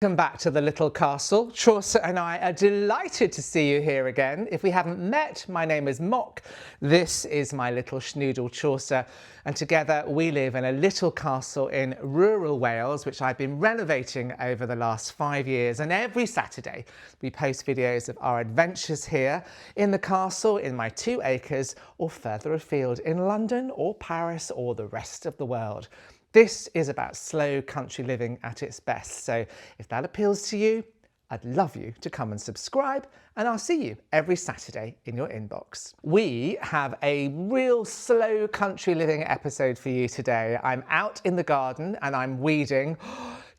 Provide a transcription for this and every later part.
Welcome back to the little castle. Chaucer and I are delighted to see you here again. If we haven't met, my name is Mock. This is my little schnoodle Chaucer, and together we live in a little castle in rural Wales, which I've been renovating over the last 5 years. And every Saturday we post videos of our adventures here in the castle, in my 2 acres, or further afield in London or Paris or the rest of the world. This is about slow country living at its best, so if that appeals to you, I'd love you to come and subscribe, and I'll see you every Saturday in your inbox. We have a real slow country living episode for you today. I'm out in the garden and I'm weeding.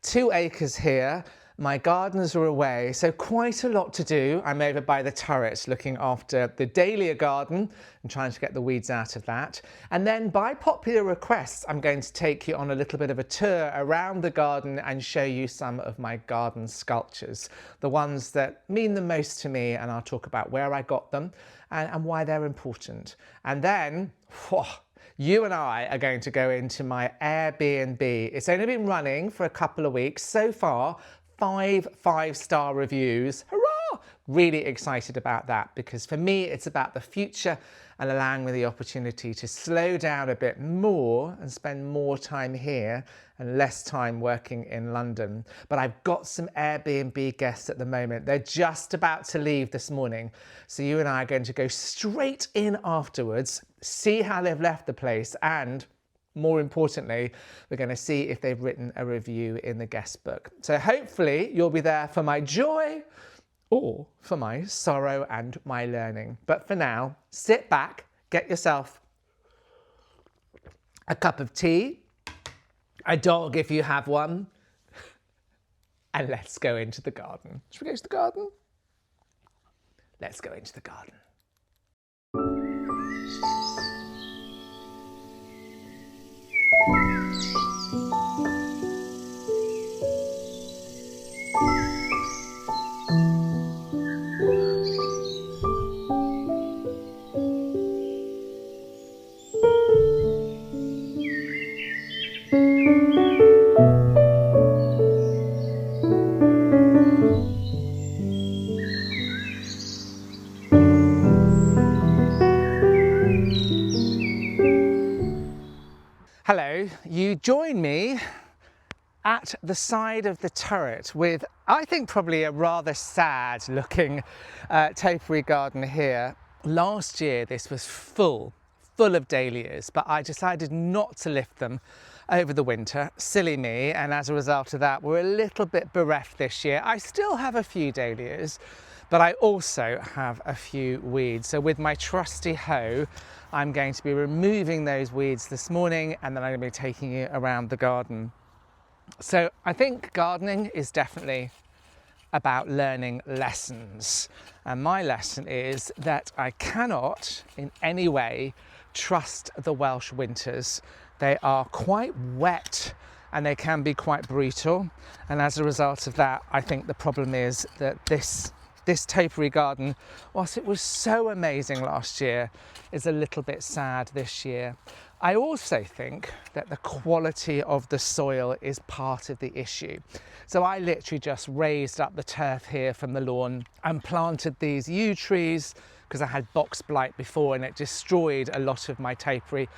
2 acres here. My gardeners are away, so quite a lot to do. I'm over by the turret looking after the Dahlia garden and trying to get the weeds out of that. And then by popular request, I'm going to take you on a little bit of a tour around the garden and show you some of my garden sculptures, the ones that mean the most to me, and I'll talk about where I got them and why they're important. And then, you and I are going to go into my Airbnb. It's only been running for a couple of weeks. So far, 5 5-star reviews. Hurrah! Really excited about that, because for me it's about the future and allowing me the opportunity to slow down a bit more and spend more time here and less time working in London. But I've got some Airbnb guests at the moment. They're just about to leave this morning. So you and I are going to go straight in afterwards, see how they've left the place, and more importantly, we're going to see if they've written a review in the guest book. So hopefully you'll be there for my joy or for my sorrow and my learning. But for now, sit back, get yourself a cup of tea, a dog if you have one, and let's go into the garden. Should we go to the garden? Let's go into the garden. Hello, you join me at the side of the turret with, I think, probably a rather sad looking topiary garden here. Last year this was full of dahlias, but I decided not to lift them over the winter. Silly me, and as a result of that we're a little bit bereft this year. I still have a few dahlias, but I also have a few weeds. So with my trusty hoe, I'm going to be removing those weeds this morning, and then I'm going to be taking it around the garden. So I think gardening is definitely about learning lessons. And my lesson is that I cannot in any way trust the Welsh winters. They are quite wet and they can be quite brutal. And as a result of that, I think the problem is that this topiary garden, whilst it was so amazing last year, is a little bit sad this year. I also think that the quality of the soil is part of the issue. So I literally just raised up the turf here from the lawn and planted these yew trees because I had box blight before and it destroyed a lot of my topiary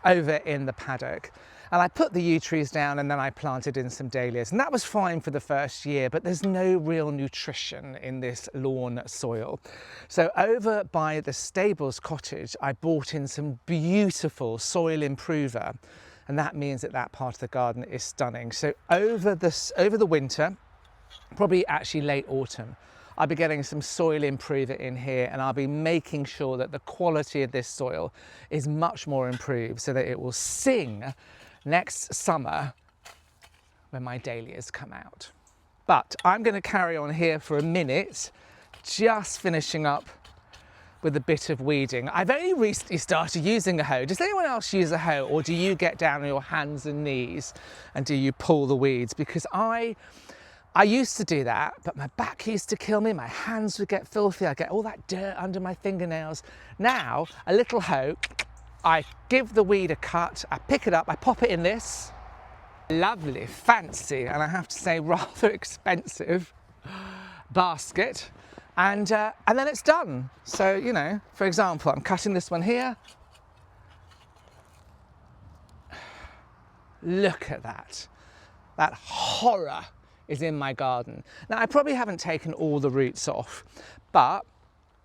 over in the paddock. And I put the yew trees down and then I planted in some dahlias, and that was fine for the first year, but there's no real nutrition in this lawn soil. So over by the stables cottage, I bought in some beautiful soil improver, and that means that that part of the garden is stunning. So over the winter, probably actually late autumn, I'll be getting some soil improver in here, and I'll be making sure that the quality of this soil is much more improved so that it will sing next summer when my dahlias come out. But I'm going to carry on here for a minute, just finishing up with a bit of weeding. I've only recently started using a hoe. Does anyone else use a hoe, or do you get down on your hands and knees and do you pull the weeds? Because I used to do that, but my back used to kill me, my hands would get filthy, I'd get all that dirt under my fingernails. Now, a little hoe, I give the weed a cut, I pick it up, I pop it in this, lovely, fancy, and I have to say rather expensive basket, and then it's done. So, you know, for example, I'm cutting this one here. Look at that. That horror is in my garden. Now, I probably haven't taken all the roots off, but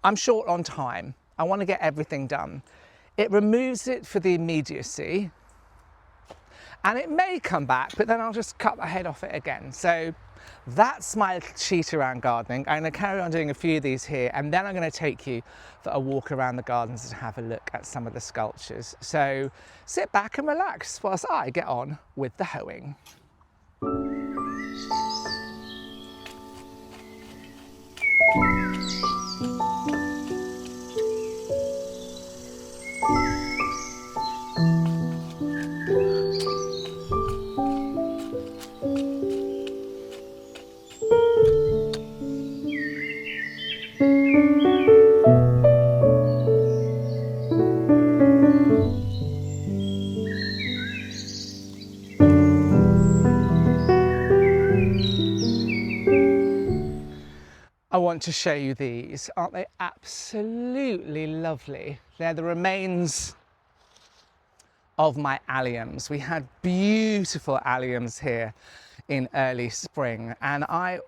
I'm short on time. I want to get everything done. It removes it for the immediacy, and it may come back, but then I'll just cut the head off it again. So that's my sheet around gardening. I'm going to carry on doing a few of these here, and then I'm going to take you for a walk around the gardens and have a look at some of the sculptures. So sit back and relax whilst I get on with the hoeing. I want to show you these. Aren't they absolutely lovely? They're the remains of my Aliums. We had beautiful Aliums here in early spring, and I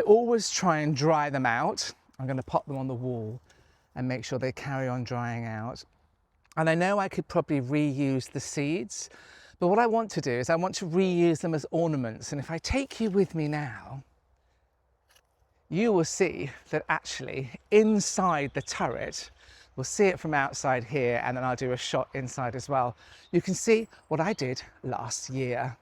always try and dry them out. I'm going to pop them on the wall and make sure they carry on drying out. And I know I could probably reuse the seeds, but what I want to do is I want to reuse them as ornaments. And if I take you with me now, you will see that actually inside the turret, we'll see it from outside here, and then I'll do a shot inside as well. You can see what I did last year.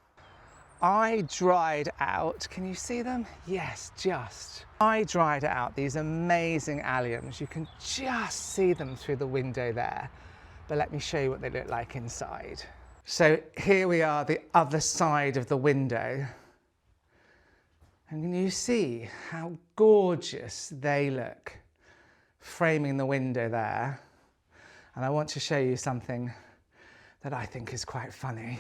I dried out, can you see them? Yes, just. I dried out these amazing Aliums. You can just see them through the window there. But let me show you what they look like inside. So here we are, the other side of the window. And can you see how gorgeous they look, framing the window there? And I want to show you something that I think is quite funny.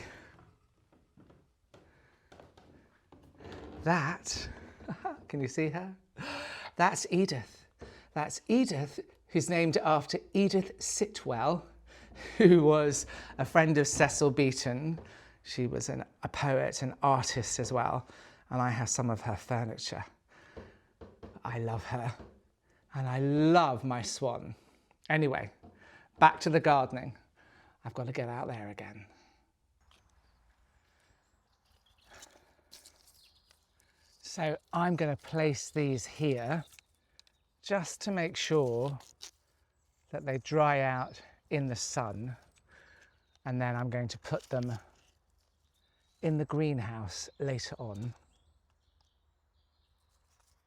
That, can you see her? That's Edith. That's Edith, who's named after Edith Sitwell, who was a friend of Cecil Beaton. She was a poet and artist as well. And I have some of her furniture. I love her, and I love my swan. Anyway, back to the gardening. I've got to get out there again. So I'm going to place these here just to make sure that they dry out in the sun, and then I'm going to put them in the greenhouse later on.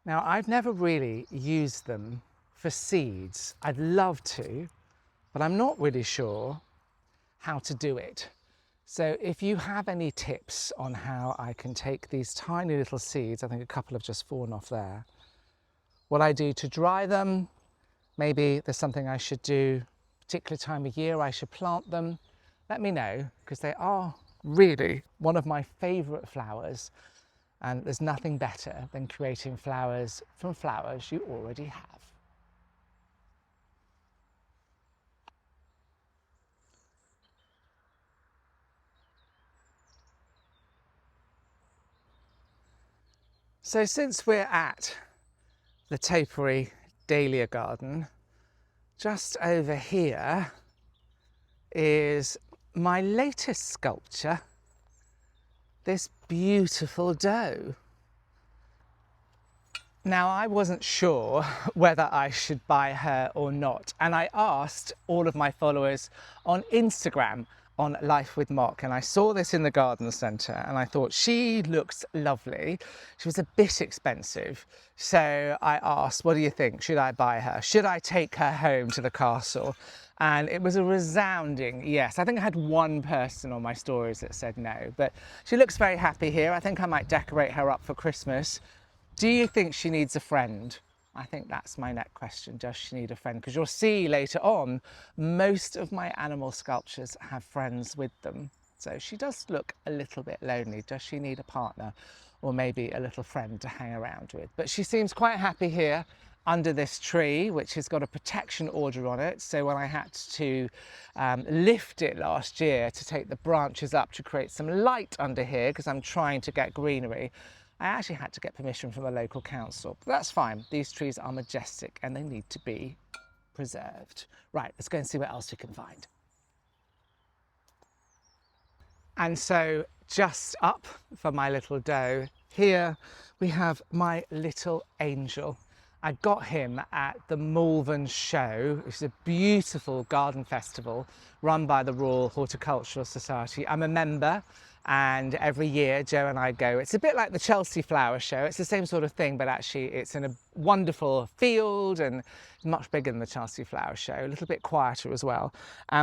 Now, I've never really used them for seeds. I'd love to, but I'm not really sure how to do it. So if you have any tips on how I can take these tiny little seeds, I think a couple have just fallen off there, what I do to dry them, maybe there's something I should do, particular time of year I should plant them, let me know, because they are really one of my favourite flowers. And there's nothing better than creating flowers from flowers you already have. So since we're at the topiary Dahlia garden, just over here is my latest sculpture, this beautiful doe. Now, I wasn't sure whether I should buy her or not, and I asked all of my followers on Instagram on Life with Mock, and I saw this in the garden centre and I thought she looks lovely. She was a bit expensive, so I asked, what do you think? Should I buy her? Should I take her home to the castle? And it was a resounding yes. I think I had one person on my stories that said no, but she looks very happy here. I think I might decorate her up for Christmas. Do you think she needs a friend? I think that's my next question. Does she need a friend? Because you'll see later on, most of my animal sculptures have friends with them. So she does look a little bit lonely. Does she need a partner or maybe a little friend to hang around with? But she seems quite happy here under this tree, which has got a protection order on it. So when I had to lift it last year to take the branches up to create some light under here, because I'm trying to get greenery, I actually had to get permission from a local council. But that's fine. These trees are majestic and they need to be preserved. Right, let's go and see what else we can find. And so just up for my little doe, here we have my little angel. I got him at the Malvern Show, which is a beautiful garden festival run by the Royal Horticultural Society. I'm a member, and every year Joe and I go. It's a bit like the Chelsea Flower Show. It's the same sort of thing, but actually it's in a wonderful field and much bigger than the Chelsea Flower Show, a little bit quieter as well.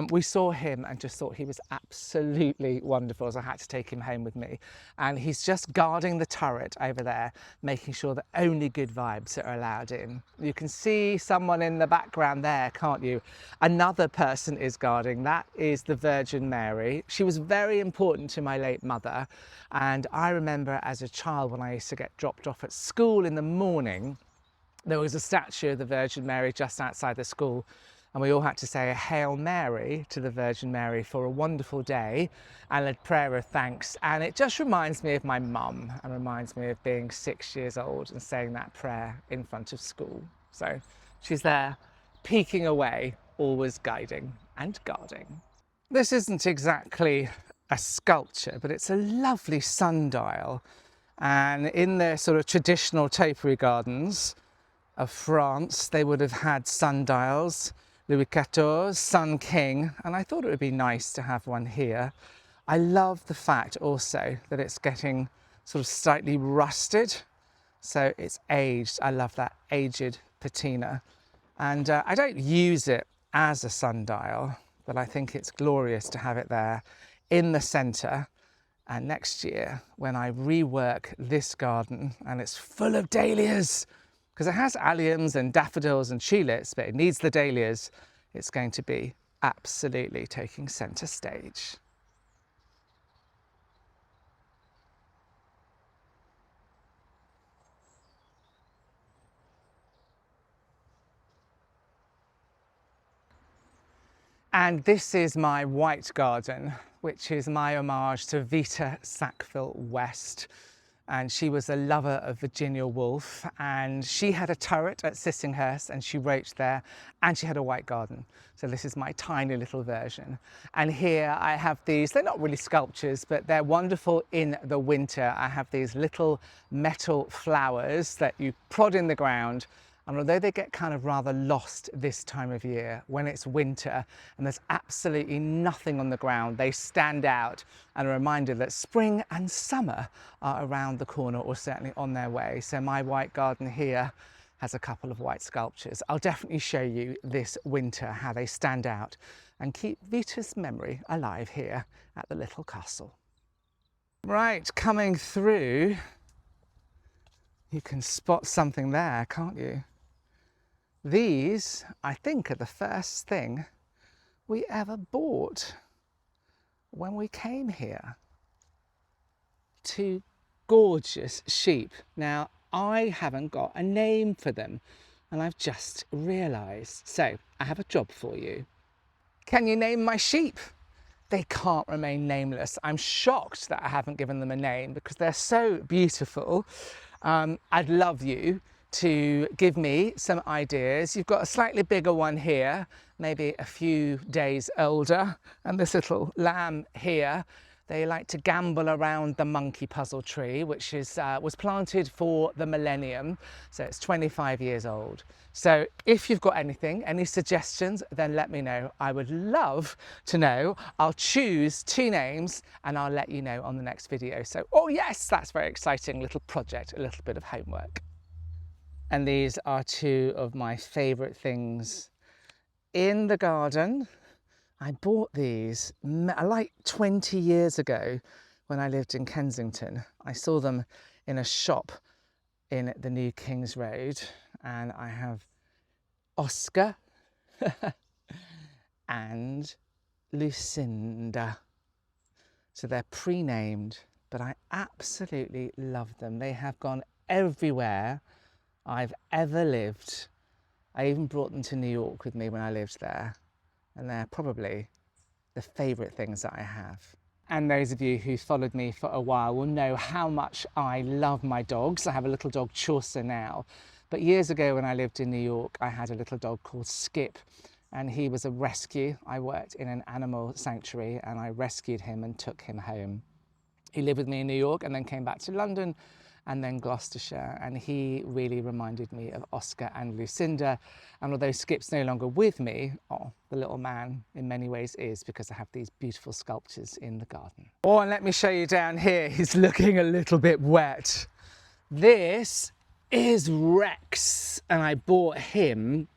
We saw him and just thought he was absolutely wonderful, so I had to take him home with me. And he's just guarding the turret over there, making sure that only good vibes are allowed in. You can see someone in the background there, can't you? Another person is guarding. That is the Virgin Mary. She was very important to my late mother, and I remember as a child when I used to get dropped off at school in the morning, there was a statue of the Virgin Mary just outside the school, and we all had to say a Hail Mary to the Virgin Mary for a wonderful day and a prayer of thanks. And it just reminds me of my mum and reminds me of being 6 years old and saying that prayer in front of school. So she's there peeking away, always guiding and guarding. This isn't exactly a sculpture, but it's a lovely sundial. And in their sort of traditional topiary gardens of France, they would have had sundials, Louis XIV, Sun King, and I thought it would be nice to have one here. I love the fact also that it's getting sort of slightly rusted, so it's aged. I love that aged patina. And I don't use it as a sundial, but I think it's glorious to have it there in the centre. And next year, when I rework this garden, and it's full of dahlias, because it has Aliums and daffodils and tulips, but it needs the dahlias, it's going to be absolutely taking centre stage. And this is my white garden, which is my homage to Vita Sackville West. And she was a lover of Virginia Woolf, and she had a turret at Sissinghurst and she wrote there, and she had a white garden. So this is my tiny little version. And here I have these, they're not really sculptures, but they're wonderful in the winter. I have these little metal flowers that you prod in the ground, and although they get kind of rather lost this time of year, when it's winter and there's absolutely nothing on the ground, they stand out and a reminder that spring and summer are around the corner, or certainly on their way. So my white garden here has a couple of white sculptures. I'll definitely show you this winter how they stand out and keep Vita's memory alive here at the little castle. Right, coming through, you can spot something there, can't you? These, I think, are the first thing we ever bought when we came here. 2 gorgeous sheep. Now, I haven't got a name for them, and I've just realised. So, I have a job for you. Can you name my sheep? They can't remain nameless. I'm shocked that I haven't given them a name because they're so beautiful. I'd love you to give me some ideas. You've got a slightly bigger one here, maybe a few days older, and this little lamb here. They like to gamble around the monkey puzzle tree, which is was planted for the millennium, so it's 25 years old. So if you've got anything, any suggestions, then let me know. I would love to know. I'll choose 2 names and I'll let you know on the next video. So, oh yes, that's very exciting little project, a little bit of homework. And these are 2 of my favourite things in the garden. I bought these like 20 years ago when I lived in Kensington. I saw them in a shop in the New King's Road, and I have Oscar and Lucinda. So they're pre-named, but I absolutely love them. They have gone everywhere I've ever lived. I even brought them to New York with me when I lived there, and they're probably the favourite things that I have. And those of you who followed me for a while will know how much I love my dogs. I have a little dog, Chaucer, now. But years ago when I lived in New York, I had a little dog called Skip, and he was a rescue. I worked in an animal sanctuary and I rescued him and took him home. He lived with me in New York and then came back to London and then Gloucestershire, and he really reminded me of Oscar and Lucinda. And although Skip's no longer with me, oh, the little man in many ways is, because I have these beautiful sculptures in the garden. Oh, and let me show you down here, he's looking a little bit wet. This is Rex, and I bought him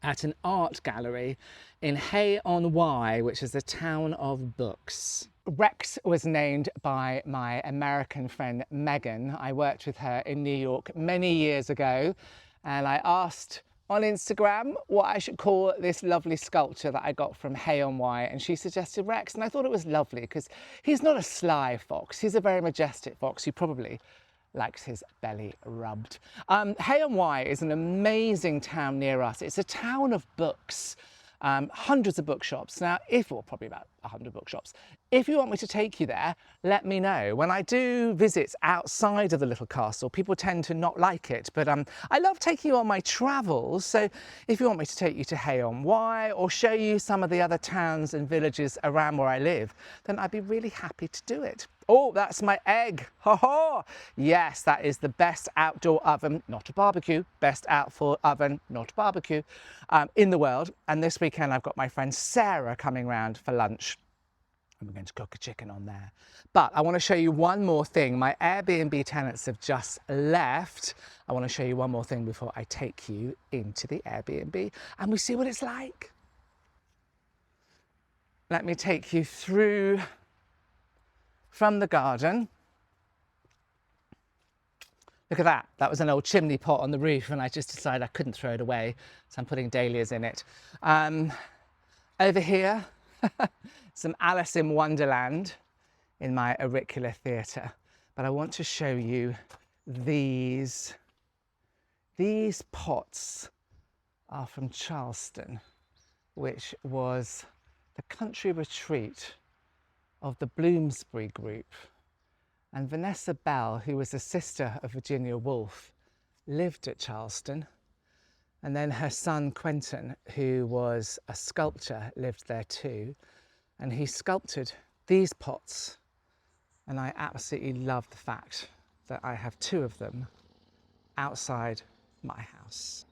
at an art gallery in Hay-on-Wye, which is a town of books. Rex was named by my American friend Megan. I worked with her in New York many years ago, and I asked on Instagram what I should call this lovely sculpture that I got from Hay-on-Wye, and she suggested Rex, and I thought it was lovely because he's not a sly fox, he's a very majestic fox who probably likes his belly rubbed. Hay-on-Wye is an amazing town near us. It's a town of books. Hundreds of bookshops. Now, well, probably about 100 bookshops. If you want me to take you there, let me know. When I do visits outside of the little castle, people tend to not like it, but I love taking you on my travels. So if you want me to take you to Hay-on-Wye or show you some of the other towns and villages around where I live, then I'd be really happy to do it. Oh, that's my egg. Ha ha! Yes, that is the best outdoor oven, not a barbecue, best outdoor oven, not a barbecue, in the world. And this weekend I've got my friend Sarah coming round for lunch, and we're going to cook a chicken on there. But I want to show you one more thing. My Airbnb tenants have just left. I want to show you one more thing before I take you into the Airbnb and we see what it's like. Let me take you through from the garden. Look at that. That was an old chimney pot on the roof, and I just decided I couldn't throw it away, so I'm putting dahlias in it. Over here, some Alice in Wonderland in my auricular theatre. But I want to show you these. These pots are from Charleston, which was the country retreat of the Bloomsbury group. And Vanessa Bell, who was a sister of Virginia Woolf, lived at Charleston. And then her son Quentin, who was a sculptor, lived there too. And he sculpted these pots. And I absolutely love the fact that I have two of them outside my house.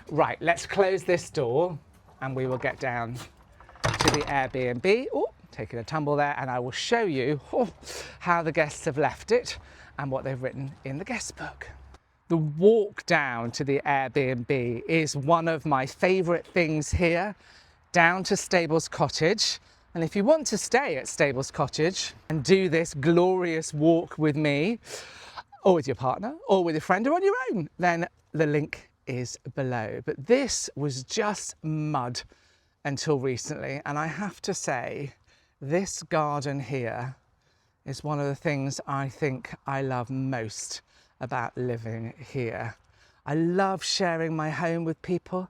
Right, let's close this door and we will get down to the Airbnb. Oh, taking a tumble there, and I will show you how the guests have left it and what they've written in the guest book. The walk down to the Airbnb is one of my favourite things here, down to Stables Cottage. And if you want to stay at Stables Cottage and do this glorious walk with me, or with your partner, or with a friend, or on your own, then the link is below. But this was just mud until recently, and I have to say, this garden here is one of the things I think I love most about living here. I love sharing my home with people,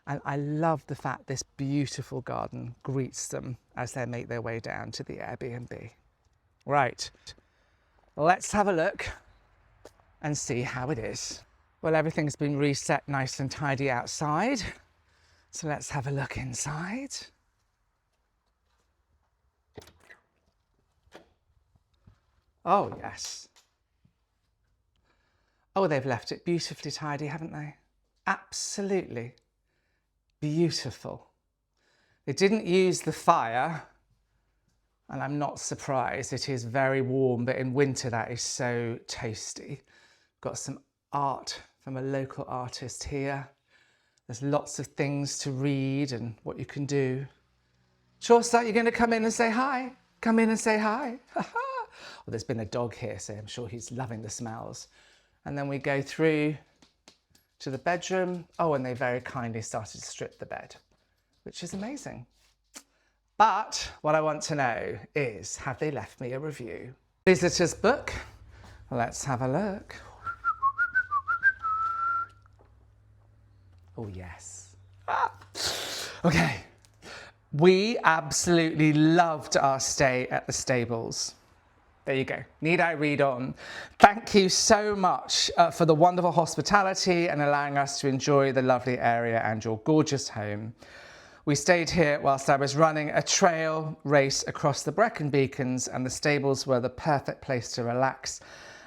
and I love the fact this beautiful garden greets them as they make their way down to the Airbnb. Right, let's have a look and see how it is. Well, everything's been reset nice and tidy outside, so let's have a look inside. Oh, yes. Oh, they've left it beautifully tidy, haven't they? Absolutely beautiful. They didn't use the fire, and I'm not surprised. It is very warm, but in winter that is so tasty. Got some art from a local artist here. There's lots of things to read and what you can do. Chaucer, you're going to come in and say hi? Come in and say hi. Well, there's been a dog here, so I'm sure he's loving the smells. And then we go through to the bedroom. Oh, and they very kindly started to strip the bed, which is amazing. But what I want to know is, have they left me a review? Visitors book. Let's have a look. Oh, yes. Okay. We absolutely loved our stay at the stables. There you go. Need I read on? Thank you so much for the wonderful hospitality and allowing us to enjoy the lovely area and your gorgeous home. We stayed here whilst I was running a trail race across the Brecon Beacons, and the stables were the perfect place to relax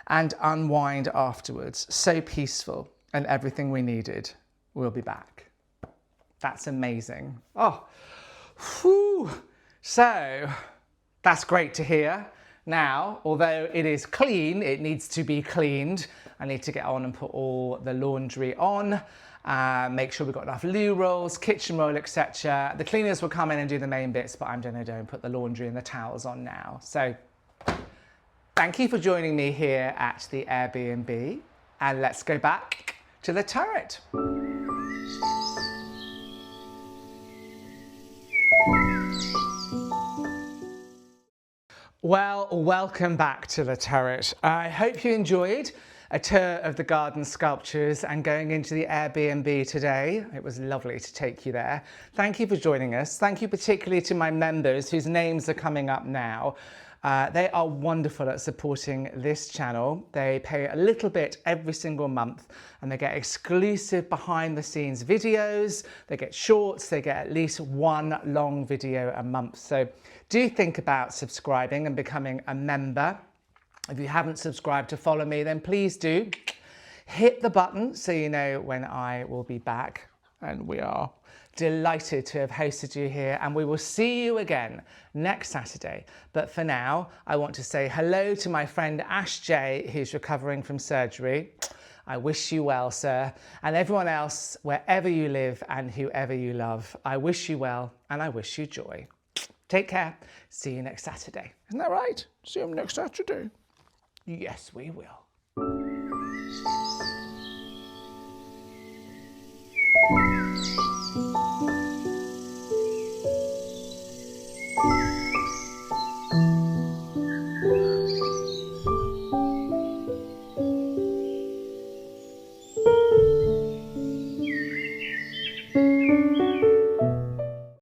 and unwind afterwards. So peaceful and everything we needed. We'll be back. That's amazing. Oh, whew. So that's great to hear. Now, although it is clean, it needs to be cleaned. I need to get on and put all the laundry on, make sure we've got enough loo rolls, kitchen roll, etc. The cleaners will come in and do the main bits, but I'm going to go and put the laundry and the towels on now. So thank you for joining me here at the Airbnb, and let's go back to the turret. Well, welcome back to the turret. I hope you enjoyed a tour of the garden sculptures and going into the Airbnb today. It was lovely to take you there. Thank you for joining us. Thank you particularly to my members whose names are coming up now. They are wonderful at supporting this channel. They pay a little bit every single month and they get exclusive behind the scenes videos, they get shorts, they get at least one long video a month. So do think about subscribing and becoming a member. If you haven't subscribed to follow me, then please do. Hit the button so you know when I will be back, and we are delighted to have hosted you here, and we will see you again next Saturday. But for now, I want to say hello to my friend Ash J, who's recovering from surgery. I wish you well, sir, and everyone else, wherever you live and whoever you love, I wish you well and I wish you joy. Take care. See you next Saturday. Isn't that right? See you next Saturday. Yes, we will.